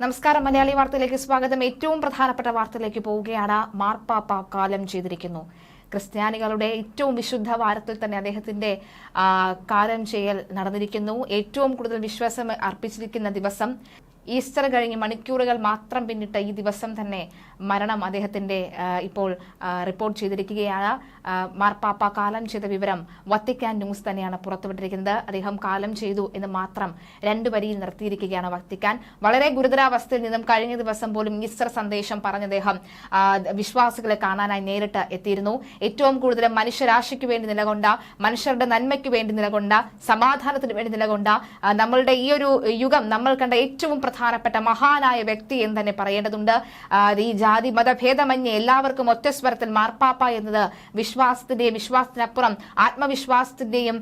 നമസ്കാരം. മലയാളി വാർത്തയിലേക്ക് സ്വാഗതം. ഏറ്റവും പ്രധാനപ്പെട്ട വാർത്തയിലേക്ക് പോവുകയാണ്. മാർപ്പാപ്പ കാലം ചെയ്തിരിക്കുന്നു. ക്രിസ്ത്യാനികളുടെ ഏറ്റവും വിശുദ്ധ വാരത്തിൽ തന്നെ അദ്ദേഹത്തിന്റെ കാലം ചെയ്യൽ നടന്നിരിക്കുന്നു. ഏറ്റവും കൂടുതൽ വിശ്വാസം അർപ്പിച്ചിരിക്കുന്ന ദിവസം, ഈസ്റ്റർ കഴിഞ്ഞ് മണിക്കൂറുകൾ മാത്രം പിന്നിട്ട ഈ ദിവസം തന്നെ മരണം അദ്ദേഹത്തിന്റെ ഇപ്പോൾ റിപ്പോർട്ട് ചെയ്തിരിക്കുകയാണ്. മാർപ്പാപ്പ കാലം ചെയ്ത വിവരം വത്തിക്കാൻ ന്യൂസ് തന്നെയാണ് പുറത്തുവിട്ടിരിക്കുന്നത്. അദ്ദേഹം കാലം ചെയ്തു എന്ന് മാത്രം 2 വരിയിൽ നിർത്തിയിരിക്കുകയാണ് വത്തിക്കാൻ. വളരെ ഗുരുതരാവസ്ഥയിൽ നിന്നും കഴിഞ്ഞ ദിവസം പോലും ഈസ്റ്റർ സന്ദേശം പറഞ്ഞ അദ്ദേഹം വിശ്വാസികളെ കാണാനായി നേരിട്ട് എത്തിയിരുന്നു. ഏറ്റവും കൂടുതൽ മനുഷ്യരാശിക്ക് വേണ്ടി നിലകൊണ്ട, മനുഷ്യരുടെ നന്മയ്ക്ക് വേണ്ടി നിലകൊണ്ട, സമാധാനത്തിന് വേണ്ടി നിലകൊണ്ട, നമ്മളുടെ ഈ ഒരു യുഗം നമ്മൾ കണ്ട ഏറ്റവും പ്രധാനപ്പെട്ട മഹാനായ വ്യക്തി എന്ന് തന്നെ പറയേണ്ടതുണ്ട്. ഈ ജാതി മതഭേദമന്യേ എല്ലാവർക്കും ഒറ്റ സ്വരത്തിൽ മാർപ്പാപ്പ എന്നത് വിശ്വാസത്തിനപ്പുറം ആത്മവിശ്വാസത്തിന്റെയും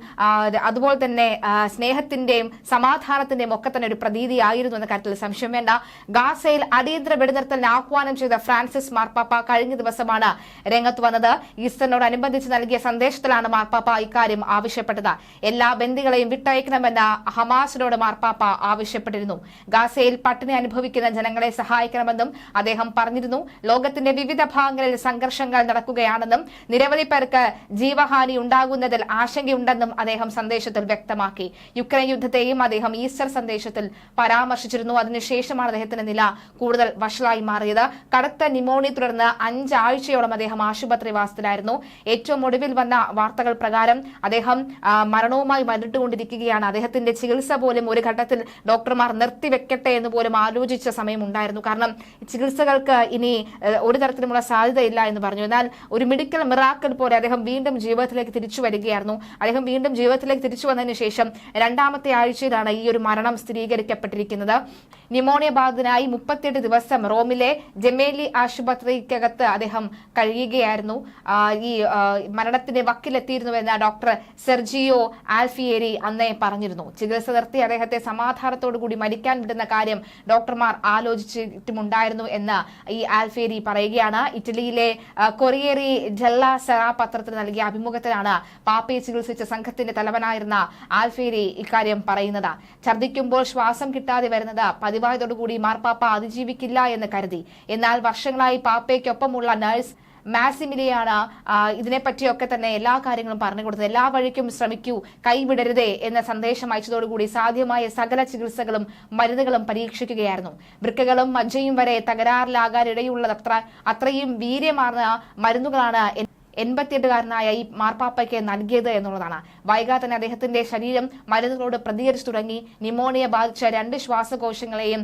അതുപോലെ തന്നെ സ്നേഹത്തിന്റെയും സമാധാനത്തിന്റെയും ഒക്കെ തന്നെ ഒരു പ്രതീതിയായിരുന്നു എന്ന കാര്യത്തിൽ സംശയം വേണ്ട. ഗാസയിൽ അടിയന്തര വെടിനിർത്തലിന് ആഹ്വാനം ചെയ്ത ഫ്രാൻസിസ് മാർപ്പാപ്പ കഴിഞ്ഞ ദിവസമാണ് രംഗത്ത് വന്നത്. ഈസ്റ്ററിനോടനുബന്ധിച്ച് നൽകിയ സന്ദേശത്തിലാണ് മാർപ്പാപ്പ ഇക്കാര്യം ആവശ്യപ്പെട്ടത്. എല്ലാ ബന്ദികളെയും വിട്ടയക്കണമെന്ന് ഹമാസിനോട് മാർപ്പാപ്പ ആവശ്യപ്പെട്ടിരുന്നു. ഗാസയിൽ പട്ടിണി അനുഭവിക്കുന്ന ജനങ്ങളെ സഹായിക്കണമെന്നും അദ്ദേഹം പറഞ്ഞിരുന്നു. ലോകത്തിന്റെ വിവിധ ഭാഗങ്ങളിൽ സംഘർഷങ്ങൾ നടക്കുകയാണെന്നും നിരവധി പേർക്ക് ജീവഹാനി ഉണ്ടാകുന്നതിൽ ആശങ്കയുണ്ടെന്നും അദ്ദേഹം സന്ദേശത്തിൽ വ്യക്തമാക്കി. യുക്രൈൻ യുദ്ധത്തെയും അദ്ദേഹം ഈസ്റ്റർ സന്ദേശത്തിൽ പരാമർശിച്ചിരുന്നു. അതിനുശേഷമാണ് അദ്ദേഹത്തിന്റെ നില കൂടുതൽ വഷളായി മാറിയത്. കടുത്ത ന്യൂമോണിയ തുടർന്ന് 5 ആഴ്ചയോളം അദ്ദേഹം ആശുപത്രിവാസത്തിലായിരുന്നു. ഏറ്റവും ഒടുവിൽ വന്ന വാർത്തകൾ പ്രകാരം അദ്ദേഹം മരണവുമായി മല്ലിട്ടുകൊണ്ടിരിക്കുകയാണ്. അദ്ദേഹത്തിന്റെ ചികിത്സ പോലും ഒരു ഘട്ടത്തിൽ ഡോക്ടർമാർ നിർത്തിവെക്കട്ടെ എന്ന് പോലും ആലോചിച്ച സമയമുണ്ടായിരുന്നു. കാരണം ചികിത്സകൾക്ക് ഇനി ഒരു തരത്തിലുമുള്ള സാധ്യതയില്ല എന്ന് പറഞ്ഞു. എന്നാൽ ഒരു മെഡിക്കൽ മിറാക്കിൾ പോലെ അദ്ദേഹം വീണ്ടും ജീവിതത്തിലേക്ക് തിരിച്ചു വരികയായിരുന്നു. അദ്ദേഹം വീണ്ടും ജീവിതത്തിലേക്ക് തിരിച്ചു വന്നതിന് ശേഷം 2ാമത്തെ ആഴ്ചയിലാണ് ഈ ഒരു മരണം സ്ഥിരീകരിക്കപ്പെട്ടിരിക്കുന്നത്. ന്യൂമോണിയ ബാധിതനായി 38 ദിവസം റോമിലെ ജെമേലി ആശുപത്രിക്കകത്ത് അദ്ദേഹം കഴിയുകയായിരുന്നു. ഈ മരണത്തിന്റെ വക്കിലെത്തിയിരുന്നുവെന്ന് ഡോക്ടർ സെർജിയോ ആൽഫിയേരി അന്നേ പറഞ്ഞിരുന്നു. ചികിത്സ നിർത്തി അദ്ദേഹത്തെ സമാധാനത്തോടു കൂടി മരിക്കാൻ വിടുന്ന കാര്യം ഡോക്ടർമാർ ആലോചിച്ചിട്ടുമുണ്ടായിരുന്നു എന്ന് ഈ ആൽഫിയേരി പറയുകയാണ്. ഇറ്റലിയിലെ കൊറിയേറി ജെല്ല സെറ പത്രത്തിന് നൽകിയ അഭിമുഖത്തിലാണ് പാപ്പയെ ചികിത്സിച്ച സംഘത്തിന്റെ തലവനായിരുന്ന ആൽഫിയേരി ഇക്കാര്യം പറയുന്നത്. ഛർദ്ദിക്കുമ്പോൾ ശ്വാസം കിട്ടാതെ വരുന്നത് പതിവായതോടുകൂടി മാർപ്പാപ്പ അതിജീവിക്കില്ല എന്ന് കരുതി. എന്നാൽ വർഷങ്ങളായി പാപ്പയ്ക്കൊപ്പമുള്ള നഴ്സ് മാസിമിലിയാണ് ഇതിനെപ്പറ്റിയൊക്കെ തന്നെ എല്ലാ കാര്യങ്ങളും പറഞ്ഞു കൊടുത്തത്. എല്ലാ വഴിക്കും ശ്രമിക്കൂ, കൈവിടരുതേ എന്ന സന്ദേശം അയച്ചതോടുകൂടി സാധ്യമായ സകല ചികിത്സകളും മരുന്നുകളും പരീക്ഷിക്കുകയായിരുന്നു. വൃക്കകളും മജ്ജയും വരെ തകരാറിലാകാൻ ഇടയുള്ളതത്ര അത്രയും വീര്യമാർന്ന മരുന്നുകളാണ് 88-കാരനായ ഈ മാർപ്പാപ്പയ്ക്ക് നൽകിയത് എന്നുള്ളതാണ്. വൈകാതെ തന്നെ അദ്ദേഹത്തിന്റെ ശരീരം മരുന്നുകളോട് പ്രതികരിച്ചു തുടങ്ങി. ന്യൂമോണിയ ബാധിച്ച 2 ശ്വാസകോശങ്ങളെയും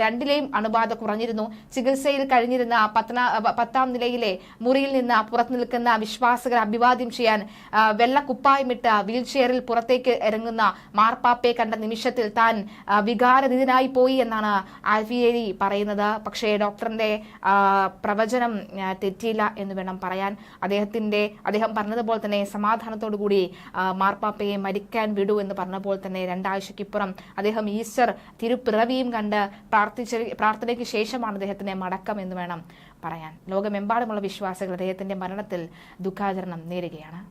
രണ്ടിലെയും അണുബാധ കുറഞ്ഞിരുന്നു. ചികിത്സയിൽ കഴിഞ്ഞിരുന്ന 10ാം നിലയിലെ മുറിയിൽ നിന്ന് പുറത്തു നിൽക്കുന്ന വിശ്വാസികളെ അഭിവാദ്യം ചെയ്യാൻ വെള്ളക്കുപ്പായമിട്ട് വീൽചെയറിൽ പുറത്തേക്ക് ഇറങ്ങുന്ന മാർപ്പാപ്പയെ കണ്ട നിമിഷത്തിൽ താൻ വികാരനിധനായി പോയി എന്നാണ് ആൽഫിയേരി പറയുന്നത്. പക്ഷേ ഡോക്ടറിന്റെ പ്രവചനം തെറ്റിയില്ല എന്ന് വേണം പറയാൻ. അദ്ദേഹം പറഞ്ഞതുപോലെ തന്നെ സമാധാനത്തോടു കൂടി മാർപ്പാപ്പയെ മരിക്കാൻ വിടൂ എന്ന് പറഞ്ഞപ്പോൾ തന്നെ 2 ആഴ്ചയ്ക്കിപ്പുറം അദ്ദേഹം ഈസ്റ്റർ തിരുപ്പിറവിയും കണ്ട് പ്രാർത്ഥനയ്ക്ക് ശേഷമാണ് അദ്ദേഹത്തിന്റെ മടക്കം എന്ന് വേണം പറയാൻ. ലോകമെമ്പാടുമുള്ള വിശ്വാസികൾ അദ്ദേഹത്തിന്റെ മരണത്തിൽ ദുഃഖാചരണം നേരുകയാണ്.